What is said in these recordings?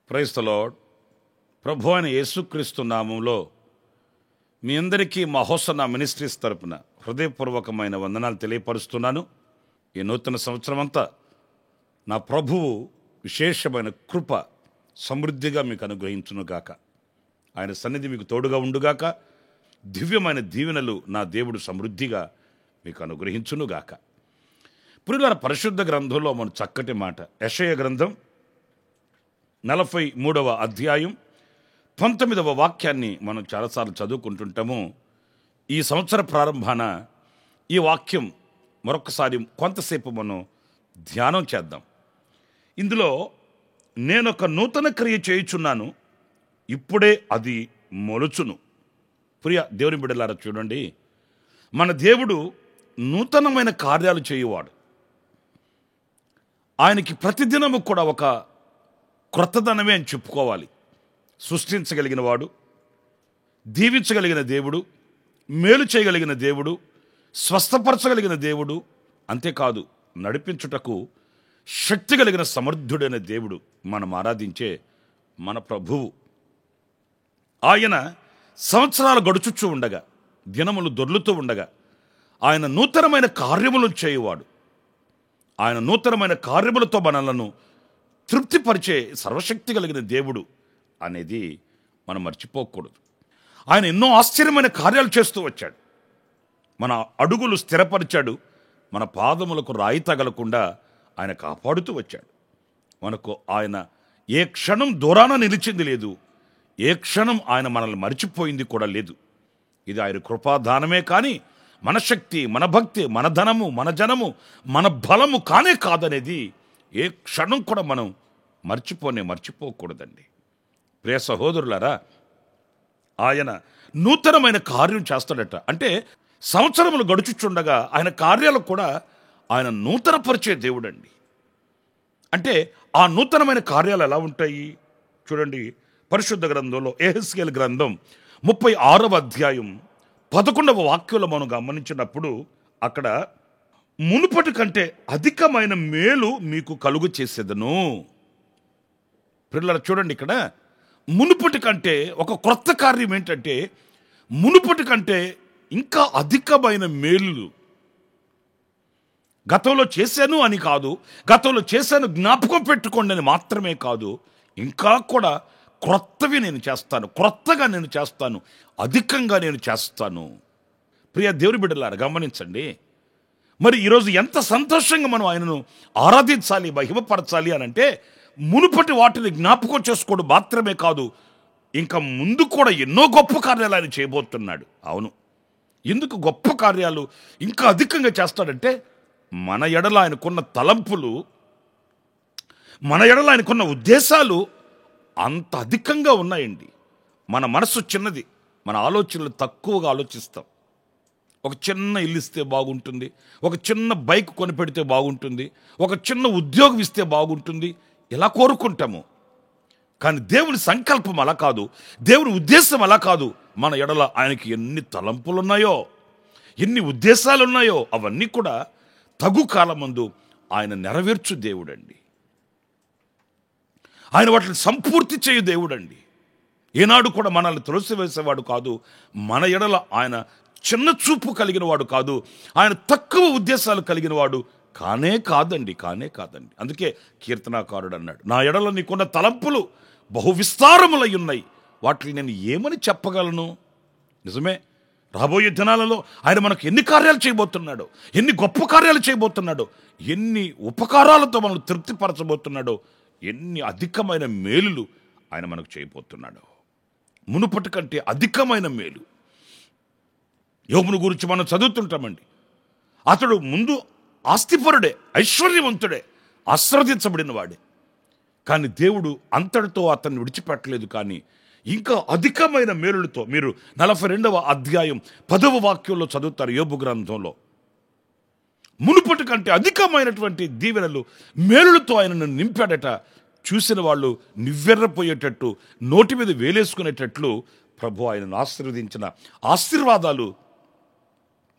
Praise the lord. ప్రభు అయిన యేసుక్రీస్తు నామంలో మీ అందరికీ మా హోసన్న మినిస్ట్రీస్ తరపున హృదయపూర్వకమైన వందనాలు తెలియపరుస్తున్నాను. ఈ నూతన సంవత్సరం అంతా నా ప్రభువు విశేషమైన కృప సమృద్ధిగా మీకు అనుగ్రహించునుగాక. ఆయన సన్నిధి మీకు తోడుగా ఉండుగాక. దివ్యమైన దీవెనలు నా దేవుడు సమృద్ధిగా మీకు అనుగ్రహించునుగాక. ప్రియులారా, పరిశుద్ధ గ్రంథంలో మన చక్కటి మాట యెషయా గ్రంథం 43వ అధ్యాయం 19వ వాక్యాన్ని మనం చాలాసార్లు చదువుకుంటుంటాము. ఈ సంవత్సర ప్రారంభాన ఈ వాక్యం మరొకసారి కొంతసేపు మనం ధ్యానం చేద్దాం. ఇందులో నేనొక నూతన క్రియ చేయుచున్నాను, ఇప్పుడే అది మొలుచును. ప్రియ దేవుని బిడ్డలారా, చూడండి, మన దేవుడు నూతనమైన కార్యాలు చేయువాడు. ఆయనకి ప్రతిదినము కూడా ఒక క్రొత్తదనమే అని చెప్పుకోవాలి. సృష్టించగలిగిన వాడు, దీవించగలిగిన దేవుడు, మేలు చేయగలిగిన దేవుడు, స్వస్థపరచగలిగిన దేవుడు, అంతేకాదు నడిపించుటకు శక్తి కలిగిన సమర్థుడైన దేవుడు మనం ఆరాధించే మన ప్రభువు. ఆయన సంవత్సరాలు గడుచుచూ ఉండగా, దినములు దొర్లుతూ ఉండగా ఆయన నూతనమైన కార్యములు చేయువాడు. ఆయన నూతనమైన కార్యములతో మనలను తృప్తిపరిచే సర్వశక్తి కలిగిన దేవుడు అనేది మనం మర్చిపోకూడదు. ఆయన ఎన్నో ఆశ్చర్యమైన కార్యాలు చేస్తూ వచ్చాడు. మన అడుగులు స్థిరపరిచాడు. మన పాదములకు రాయి తగలకుండా ఆయన కాపాడుతూ వచ్చాడు. మనకు ఆయన ఏ క్షణం దూరాన నిలిచింది లేదు, ఏ క్షణం ఆయన మనల్ని మర్చిపోయింది కూడా లేదు. ఇది ఆయన కృపాదానమే కానీ మన శక్తి, మన భక్తి, మన ధనము, మన జనము, మన బలము కానే కాదనేది ఏ క్షణం కూడా మనం మర్చిపోకూడదండి. ప్రియ సహోదరులారా, ఆయన నూతనమైన కార్యం చేస్తాడట. అంటే సంవత్సరములు గడుచుచుండగా ఆయన కార్యాలు కూడా ఆయన నూతనపరిచే దేవుడండి. అంటే ఆ నూతనమైన కార్యాలు ఎలా ఉంటాయి చూడండి. పరిశుద్ధ గ్రంథంలో యెహెజ్కేలు గ్రంథం 36వ అధ్యాయం 11వ వాక్యంలో మనం గమనించినప్పుడు అక్కడ మునుపటి కంటే అధికమైన మేలు మీకు కలుగు చేసేదను. పిల్లలు చూడండి, ఇక్కడ మునుపటి కంటే ఒక క్రొత్త కార్యం ఏంటంటే మునుపటి కంటే ఇంకా అధికమైన మేలు. గతంలో చేశాను అని కాదు, గతంలో చేశాను జ్ఞాపకం పెట్టుకోండి అని మాత్రమే కాదు, ఇంకా కూడా క్రొత్తవి నేను చేస్తాను, క్రొత్తగా నేను చేస్తాను, అధికంగా నేను చేస్తాను. ప్రియ దేవుని బిడ్డలారా, గమనించండి, మరి ఈరోజు ఎంత సంతోషంగా మనం ఆయనను ఆరాధించాలి, మహిమపరచాలి అని అంటే మునుపటి వాటిని జ్ఞాపకం చేసుకోవడం మాత్రమే కాదు, ఇంకా ముందు కూడా ఎన్నో గొప్ప కార్యాలు ఆయన చేయబోతున్నాడు. అవును, ఎందుకు గొప్ప కార్యాలు ఇంకా అధికంగా చేస్తాడంటే మన ఎడల ఆయనకున్న తలంపులు, మన ఎడల ఆయనకున్న ఉద్దేశాలు అంత అధికంగా ఉన్నాయండి. మన మనసు చిన్నది, మన ఆలోచనలు తక్కువగా ఆలోచిస్తాం. ఒక చిన్న ఇల్లు ఇస్తే బాగుంటుంది, ఒక చిన్న బైక్ కొనిపెడితే బాగుంటుంది, ఒక చిన్న ఉద్యోగం ఇస్తే బాగుంటుంది, ఇలా కోరుకుంటాము. కానీ దేవుని సంకల్పం అలా కాదు, దేవుని ఉద్దేశం అలా కాదు. మన ఎడల ఆయనకి ఎన్ని తలంపులు ఉన్నాయో, ఎన్ని ఉద్దేశాలు ఉన్నాయో అవన్నీ కూడా తగు కాలమందు ఆయన నెరవేర్చు దేవుడండి. ఆయన వాటిని సంపూర్తి చేయు దేవుడండి. ఏనాడు కూడా మనల్ని త్రోసివేసేవాడు కాదు. మన ఎడల ఆయన చిన్న చూపు కలిగిన వాడు కాదు. ఆయన తక్కువ ఉద్దేశాలు కలిగిన వాడు కానే కాదండి. అందుకే కీర్తనాకారుడు అన్నాడు, నా ఎడల నీకున్న తలంపులు బహు విస్తారములై ఉన్నాయి, వాటిని నేను ఏమని చెప్పగలను. నిజమే, రాబోయే దినాలలో ఆయన మనకు ఎన్ని కార్యాలు చేయబోతున్నాడో, ఎన్ని గొప్ప కార్యాలు చేయబోతున్నాడో, ఎన్ని ఉపకారాలతో మనల్ని తృప్తిపరచబోతున్నాడో, ఎన్ని అధికమైన మేలులు ఆయన మనకు చేయబోతున్నాడో. మునుపటి కంటే అధికమైన మేలు. యోబును గురించి మనం చదువుతుంటామండి. అతడు ముందు ఆస్తిపరుడే, ఐశ్వర్యవంతుడే, ఆశీర్వదించబడిన వాడే. కానీ దేవుడు అంతటితో అతన్ని విడిచిపెట్టలేదు. కానీ ఇంకా అధికమైన మేలులతో మీరు 42వ అధ్యాయం 10వ వాక్యంలో చదువుతారు. యోబు గ్రంథంలో మునుపటి కంటే అధికమైనటువంటి దీవెనలు మేలులతో ఆయనను నింపాడట. చూసిన వాళ్ళు నివ్వెర్రపోయేటట్టు, నోటి మీద వేలేసుకునేటట్లు ప్రభు ఆయనను ఆశీర్వదించిన ఆశీర్వాదాలు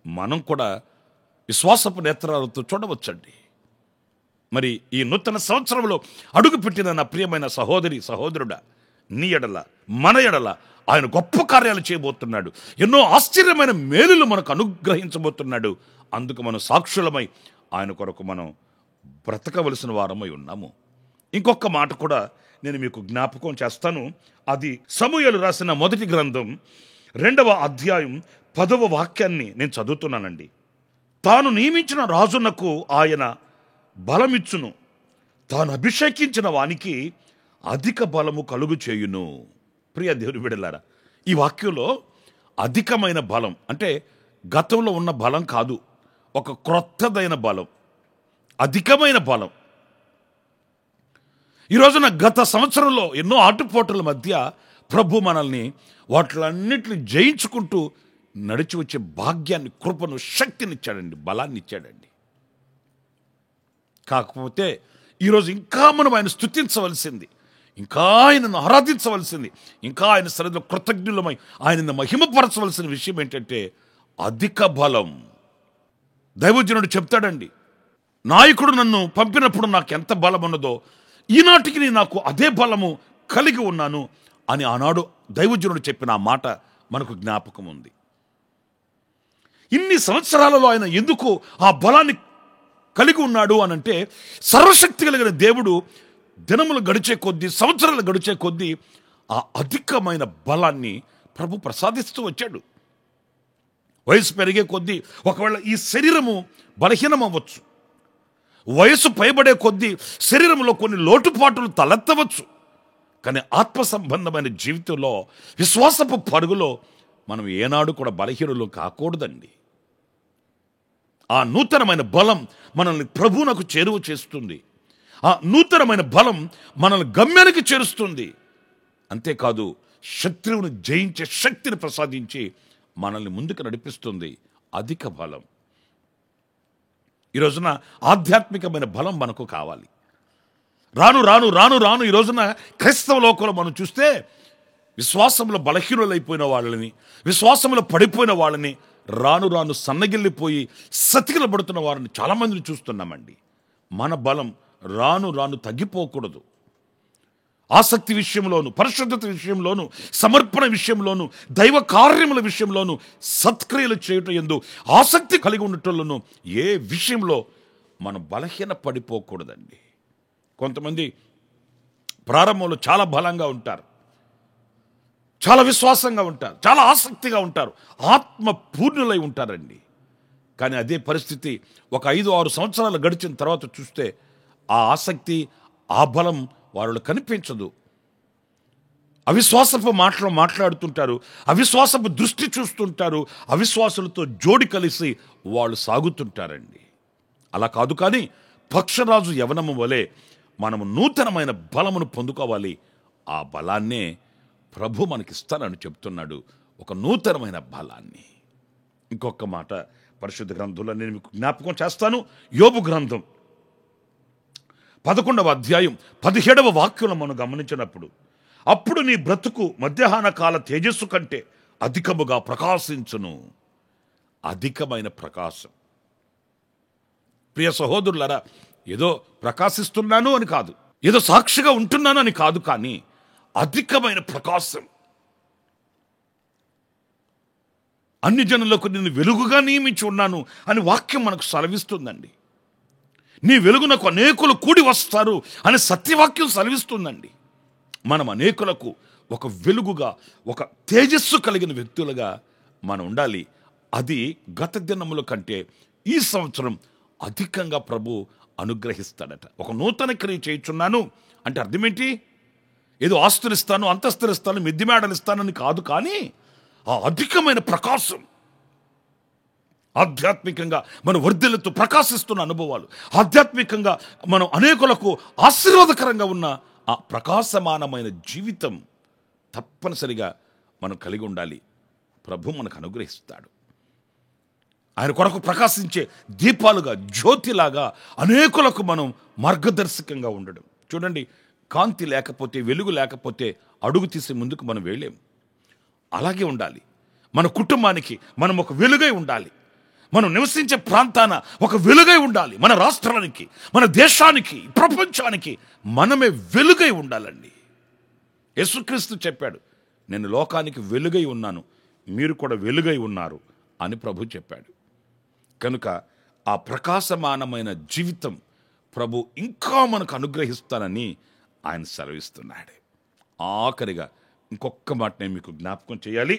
మనం కూడా విశ్వాసపు నేత్రాలతో చూడవచ్చండి. మరి ఈ నూతన సంవత్సరంలో అడుగుపెట్టిన నా ప్రియమైన సహోదరి సహోదరుడా, నీ ఎడల మన ఎడల ఆయన గొప్ప కార్యాలు చేయబోతున్నాడు. ఎన్నో ఆశ్చర్యమైన మేలులు మనకు అనుగ్రహించబోతున్నాడు. అందుకు మనం సాక్షులమై ఆయన కొరకు మనం బ్రతకవలసిన వారమై ఉన్నాము. ఇంకొక మాట కూడా నేను మీకు జ్ఞాపకం చేస్తాను. అది సమూయేలు రాసిన మొదటి గ్రంథం 2వ అధ్యాయం 10వ వాక్యాన్ని నేను చదువుతున్నానండి. తాను నియమించిన రాజునకు ఆయన బలమిచ్చును, తాను అభిషేకించిన వానికి అధిక బలము కలుగు చేయును. ప్రియ దేవుని బిడ్డలారా, ఈ వాక్యంలో అధికమైన బలం అంటే గతంలో ఉన్న బలం కాదు, ఒక క్రొత్తదైన బలం, అధికమైన బలం. ఈ రోజున గత సంవత్సరంలో ఎన్నో ఆటుపోటుల మధ్య ప్రభు మనల్ని వాటిలన్నిటిని జయించుకుంటూ నడిచి వచ్చే భాగ్యాన్ని, కృపను, శక్తినిచ్చాడండి, బలాన్ని ఇచ్చాడండి. కాకపోతే ఈరోజు ఇంకా మనం ఆయన స్తుతించవలసింది, ఇంకా ఆయనను ఆరాధించవలసింది, ఇంకా ఆయన సన్నిధిలో కృతజ్ఞులమై ఆయనను మహిమపరచవలసిన విషయం ఏంటంటే అధిక బలం. దైవజనుడు చెప్తాడండి, నాయకుడు నన్ను పంపినప్పుడు నాకు ఎంత బలం ఉన్నదో ఈనాటికి నాకు అదే బలము కలిగి ఉన్నాను అని ఆనాడు దైవజనుడు చెప్పిన ఆ మాట మనకు జ్ఞాపకం ఉంది. ఇన్ని సంవత్సరాలలో ఆయన ఎందుకు ఆ బలాన్ని కలిగి ఉన్నాడు అనంటే, సర్వశక్తి కలిగిన దేవుడు దినములు గడిచే కొద్దీ, సంవత్సరాలు గడిచే కొద్దీ ఆ అధికమైన బలాన్ని ప్రభు ప్రసాదిస్తూ వచ్చాడు. వయసు పెరిగే కొద్దీ ఒకవేళ ఈ శరీరము బలహీనం అవ్వచ్చు, వయసు పైబడే కొద్దీ శరీరంలో కొన్ని లోటుపాటులు తలెత్తవచ్చు. కానీ ఆత్మ సంబంధమైన జీవితంలో, విశ్వాసపు పరుగులో మనం ఏనాడు కూడా బలహీనులు కాకూడదండి. ఆ నూతనమైన బలం మనల్ని ప్రభువునకు చేరువ చేస్తుంది. ఆ నూతనమైన బలం మనల్ని గమ్యానికి చేరుస్తుంది. అంతేకాదు, శత్రువును జయించే శక్తిని ప్రసాదించి మనల్ని ముందుకు నడిపిస్తుంది. అధిక బలం. ఈ రోజున ఆధ్యాత్మికమైన బలం మనకు కావాలి. రాను రాను రాను రాను ఈ రోజున క్రైస్తవ లోకంలో మనం చూస్తే విశ్వాసంలో బలహీనులైపోయిన వాళ్ళని, విశ్వాసంలో పడిపోయిన వాళ్ళని, రాను రాను సన్నగిల్లిపోయి సతికిలబడుతున్న వారిని చాలామందిని చూస్తున్నామండి. మన బలం రాను రాను తగ్గిపోకూడదు. ఆసక్తి విషయంలోను, పరిశుద్ధత విషయంలోను, సమర్పణ విషయంలోను, దైవ కార్యముల విషయంలోను, సత్క్రియలు చేయటం యందు ఆసక్తి కలిగి ఉండటంలోను ఏ విషయంలో మనం బలహీన పడిపోకూడదండి. కొంతమంది ప్రారంభంలో చాలా బలంగా ఉంటారు, చాలా విశ్వాసంగా ఉంటారు, చాలా ఆసక్తిగా ఉంటారు, ఆత్మ పూర్ణులై ఉంటారండి. కానీ అదే పరిస్థితి ఒక 5-6 సంవత్సరాలు గడిచిన తర్వాత చూస్తే ఆ ఆసక్తి, ఆ బలం వారిలో కనిపించదు. అవిశ్వాసపు మాటలు మాట్లాడుతుంటారు, అవిశ్వాసపు దృష్టి చూస్తుంటారు, అవిశ్వాసులతో జోడి కలిసి వాళ్ళు సాగుతుంటారండి. అలా కాదు, కానీ పక్షరాజు యవనము వలె మనము నూతనమైన బలమును పొందుకోవాలి. ఆ బలాన్నే ప్రభు మనకిస్తానని చెప్తున్నాడు, ఒక నూతనమైన బలాన్ని. ఇంకొక మాట పరిశుద్ధ గ్రంథంలో నేను మీకు జ్ఞాపకం చేస్తాను. యోబు గ్రంథం 11వ అధ్యాయం 17వ వాక్యంలో మనం గమనించినప్పుడు, అప్పుడు నీ బ్రతుకు మధ్యాహ్న కాల తేజస్సు కంటే అధికముగా ప్రకాశించును. అధికమైన ప్రకాశం. ప్రియ సహోదరులారా, ఏదో ప్రకాశిస్తున్నాను అని కాదు, ఏదో సాక్షిగా ఉంటున్నాను అని కాదు, కానీ అధికమైన ప్రకాశం. అన్ని జనులకు నేను వెలుగుగా నియమించి ఉన్నాను అని వాక్యం మనకు సెలవిస్తుందండి. నీ వెలుగునకు అనేకులు కూడి వస్తారు అని సత్యవాక్యం సెలవిస్తుందండి. మనం అనేకులకు ఒక వెలుగుగా, ఒక తేజస్సు కలిగిన వ్యక్తులుగా మనం ఉండాలి. అది గత దినముల కంటే ఈ సంవత్సరం అధికంగా ప్రభు అనుగ్రహిస్తాడట. ఒక నూతన క్రియ చేయుచున్నాను అంటే అర్థం ఏంటి? ఏదో ఆస్తులిస్తాను, అంతస్తులిస్తాను, మిద్ది మేడలు ఇస్తానని కాదు, కానీ ఆ అధికమైన ప్రకాశం, ఆధ్యాత్మికంగా మనం వర్ధిల్లుతూ ప్రకాశిస్తున్న అనుభవాలు, ఆధ్యాత్మికంగా మనం అనేకులకు ఆశీర్వాదకరంగా ఉన్న ఆ ప్రకాశమానమైన జీవితం తప్పనిసరిగా మనం కలిగి ఉండాలి. ప్రభు మనకు అనుగ్రహిస్తాడు. ఆయన కొరకు ప్రకాశించే దీపాలుగా, జ్యోతిలాగా అనేకులకు మనం మార్గదర్శకంగా ఉండడం. చూడండి, కాంతి లేకపోతే, వెలుగు లేకపోతే అడుగు తీసి ముందుకు మనం వెళ్ళలేం. అలాగే ఉండాలి. మన కుటుంబానికి మనం ఒక వెలుగై ఉండాలి. మనం నివసించే ప్రాంతాన ఒక వెలుగై ఉండాలి. మన రాష్ట్రానికి, మన దేశానికి, ప్రపంచానికి మనమే వెలుగై ఉండాలండి. యేసుక్రీస్తు చెప్పాడు, నేను లోకానికి వెలుగై ఉన్నాను, మీరు కూడా వెలుగై ఉన్నారు అని ప్రభు చెప్పాడు. కనుక ఆ ప్రకాశమానమైన జీవితం ప్రభు ఇంకా మనకు అనుగ్రహిస్తానని ఆయన సెలవిస్తున్నాడు. ఆఖరిగా ఇంకొక మాట నేను మీకు జ్ఞాపకం చేయాలి.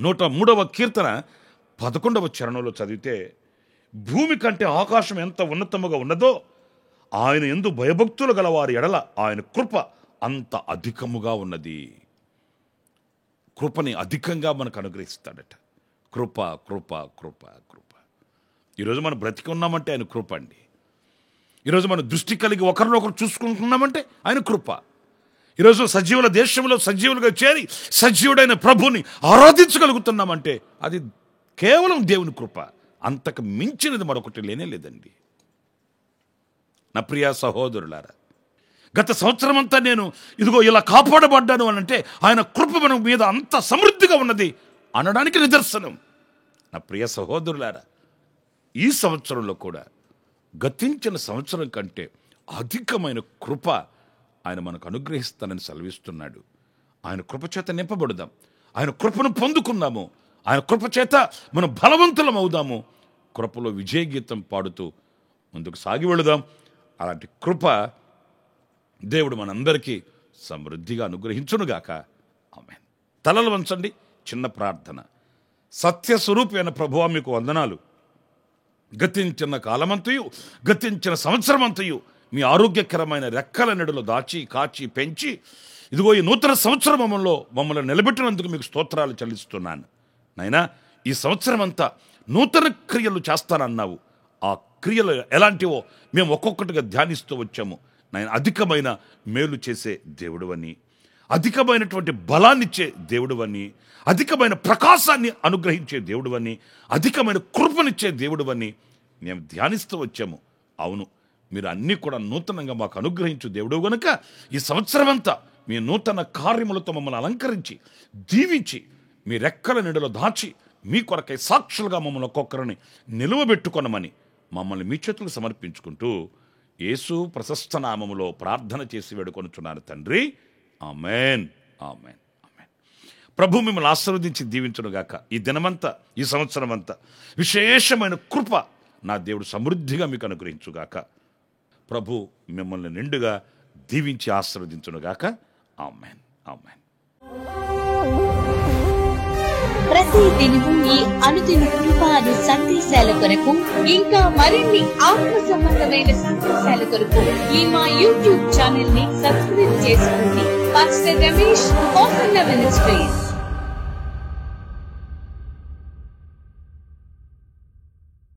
103వ కీర్తన 11వ చరణంలో చదివితే, భూమి కంటే ఆకాశం ఎంత ఉన్నతముగా ఉన్నదో ఆయన యందు భయభక్తులు గల వారి ఎడల ఆయన కృప అంత అధికముగా ఉన్నది. కృపని అధికంగా మనకు అనుగ్రహిస్తాడట. కృప కృప కృప కృప. ఈరోజు మనం బ్రతికి ఉన్నామంటే ఆయన కృప అండి. ఈరోజు మనం దృష్టి కలిగి ఒకరినొకరు చూసుకుంటున్నామంటే ఆయన కృప. ఈరోజు సజీవుల దేశంలో సజీవులుగా చేరి సజీవుడైన ప్రభుని ఆరాధించగలుగుతున్నామంటే అది కేవలం దేవుని కృప. అంతకు మించినది మరొకటి లేనే లేదండి. నా ప్రియ సహోదరులారా, గత సంవత్సరం అంతా నేను ఇదిగో ఇలా కాపాడబడ్డాను అనంటే ఆయన కృప మన మీద అంత సమృద్ధిగా ఉన్నది అనడానికి నిదర్శనం. నా ప్రియ సహోదరులారా, ఈ సంవత్సరంలో కూడా గతించిన సంవత్సరం కంటే అధికమైన కృప ఆయన మనకు అనుగ్రహిస్తానని సెలవిస్తున్నాడు. ఆయన కృపచేత నింపబడదాం. ఆయన కృపను పొందుకున్నాము. ఆయన కృపచేత మనం బలవంతులం అవుదాము. కృపలో విజయ గీతం పాడుతూ ముందుకు సాగి వెళదాం. అలాంటి కృప దేవుడు మనందరికీ సమృద్ధిగా అనుగ్రహించునుగాక. ఆమేన్. తలలు వంచండి. చిన్న ప్రార్థన. సత్యస్వరూపి అయిన ప్రభువా, మీకు వందనాలు. గతించిన కాలమంతయు, గతించిన సంవత్సరమంతయు మీ ఆరోగ్యకరమైన రెక్కల నెడలో దాచి కాచి పెంచి ఇదిగో ఈ నూతన సంవత్సరంలో మమ్మల్ని నిలబెట్టినందుకు మీకు స్తోత్రాలు చెల్లిస్తున్నాను. నైనా ఈ సంవత్సరం అంతా నూతన క్రియలు చేస్తానన్నావు. ఆ క్రియలు ఎలాంటివో మేము ఒక్కొక్కటిగా ధ్యానిస్తూ వచ్చాము. నాయన, అధికమైన మేలు చేసే దేవుడువని, అధికమైనటువంటి బలాన్నిచ్చే దేవుడువని, అధికమైన ప్రకాశాన్ని అనుగ్రహించే దేవుడువని, అధికమైన కృపనిచ్చే దేవుడువని మేము ధ్యానిస్తూ వచ్చాము. అవును, మీరు అన్నీ కూడా నూతనంగా మాకు అనుగ్రహించు దేవుడు గనుక ఈ సంవత్సరం అంతా మీ నూతన కార్యములతో మమ్మల్ని అలంకరించి దీవించి మీ రెక్కల నీడలో దాచి మీ కొరకై సాక్షులుగా మమ్మల్ని ఒక్కొక్కరిని నిలువబెట్టుకొనమని మమ్మల్ని మీ చేతులకు సమర్పించుకుంటూ యేసు ప్రశస్త నామములో ప్రార్థన చేసి వేడుకొనుచున్నాను తండ్రి. ఆమేన్, ఆమేన్, ఆమేన్. ప్రభు మిమ్మల్ని ఆశీర్వదించి దీవించునుగాక. ఈ దినమంతా, ఈ సంవత్సరం అంతా విశేషమైన కృప నా దేవుడు సమృద్ధిగా మీకు అనుగ్రహించుగాక. ప్రభు మిమ్మల్ని నిండుగా దీవించి ఆశీర్వదించునుగాక. ఆమేన్, ఆమేన్. ప్రతి దినము ఈ అనుదిన కృపాను సందేశాల కొరకు, ఇంకా మరిన్ని ఆత్మ సంబంధమైన సందేశాల కొరకు ఈ మా యూట్యూబ్ ఛానల్ ని సబ్స్క్రైబ్ చేసుకోండి. Pastor Ramesh, open ministries.